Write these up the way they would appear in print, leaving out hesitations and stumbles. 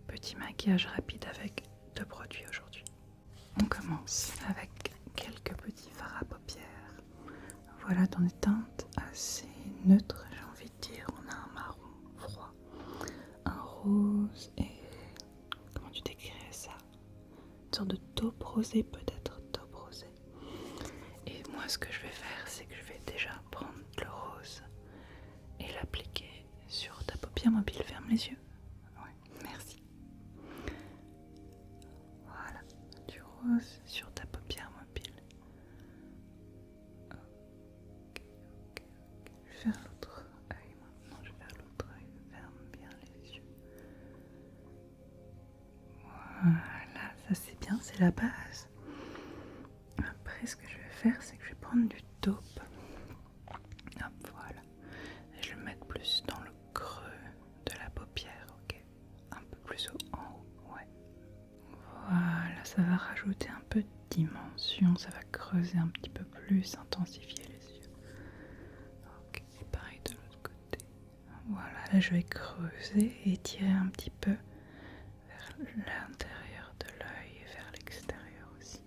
petit maquillage rapide avec 2 produits aujourd'hui. On commence avec quelques petits fards à paupières. Voilà, dans des teintes assez neutres, j'ai envie de dire. On a un marron froid, un rose et... comment tu décrirais ça? Une sorte de taupe rosée, peut-être taupe rosée. Et moi, ce que je vais faire, c'est que je vais déjà prendre le rose et l'appliquer sur ta paupière mobile. Ferme les yeux. Ouais, merci. Voilà, du rose sur ta paupière mobile. Ok. Je vais faire l'autre œil maintenant. Je vais faire l'autre œil. Ferme bien les yeux. Voilà, ça c'est bien, c'est la base. Après, ce que je vais faire, c'est que je vais prendre du taupe. Hop, voilà. Et je vais le mettre plus dans le creux de la paupière, ok? Un peu plus en haut, ouais. Voilà, ça va rajouter un peu de dimension, ça va creuser un petit peu plus, intensifier les yeux. Ok, et pareil de l'autre côté. Voilà, là je vais creuser et tirer un petit peu vers l'intérieur de l'œil et vers l'extérieur aussi.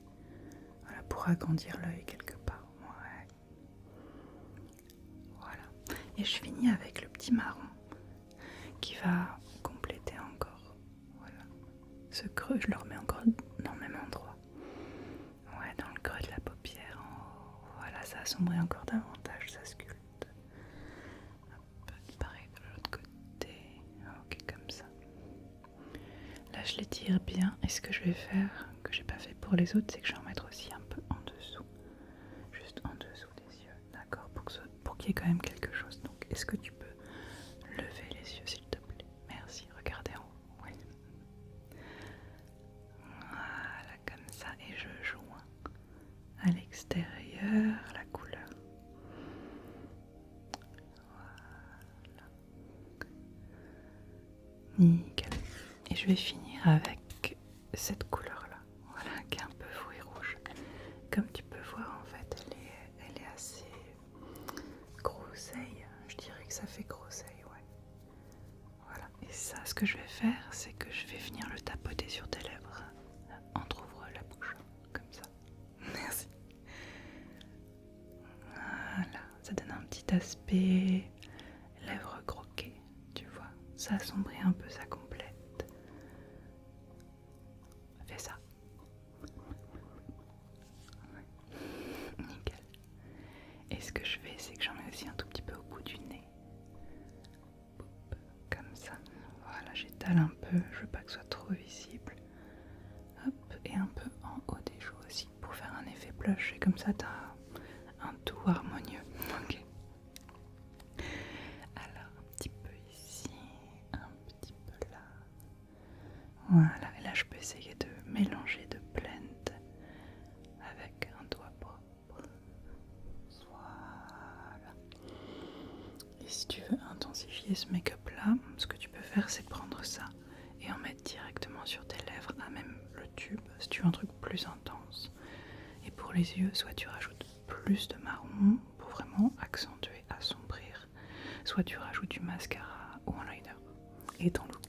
Voilà, pour agrandir l'œil quelque part. Ouais. Voilà. Et je finis avec le petit marron qui va compléter encore. Voilà. Ce creux, je le remets encore dans le même endroit. Ouais, dans le creux de la paupière. Voilà, ça assombrit encore davantage, ça sculpte. Hop, pareil de l'autre côté. Ok, comme ça. Là, je l'étire bien. Et ce que je vais faire, que j'ai pas fait pour les autres, c'est que je vais en mettre aussi un peu en dessous. Juste en dessous des yeux, d'accord, pour qu'il y ait quand même quelque chose. Donc, est-ce que tu peux lever les yeux, s'il te plaît? Merci, regardez en haut. Oui. Voilà, comme ça, et je joins à l'extérieur la couleur. Voilà. Nickel. Et je vais finir avec cette couleur-là, voilà, qui est un peu fouet rouge. Comme tu peux voir, en fait, elle est assez groseille. Je dirais que ça fait groseille, ouais. Voilà. Et ça, ce que je vais faire, c'est que je vais venir le tapoter sur tes lèvres. Entrouvre la bouche, comme ça. Merci. Voilà, ça donne un petit aspect lèvres croquées, tu vois. Ça assombrit un peu, ça complète. Fais ça. Ouais. Nickel. Et ce que je fais, c'est que j'en mets aussi un tout petit peu au bout du nez. Comme ça. Voilà, j'étale un peu, je veux pas que ce soit trop visible. Hop, et un peu en haut des joues aussi pour faire un effet blush. Et comme ça, t'as un tout harmonieux. Ok. Alors, un petit peu ici, un petit peu là. Voilà, et là je peux essayer de mélanger, de blend avec un doigt propre. Voilà. Et si tu veux intensifier ce make-up là, ce que tu peux faire, c'est prendre ça et en mettre directement sur tes lèvres, à même le tube, si tu veux un truc plus intense. Et pour les yeux, soit tu rajoutes plus de marron pour vraiment accentuer, assombrir, soit tu rajoutes du mascara ou un liner. Et ton look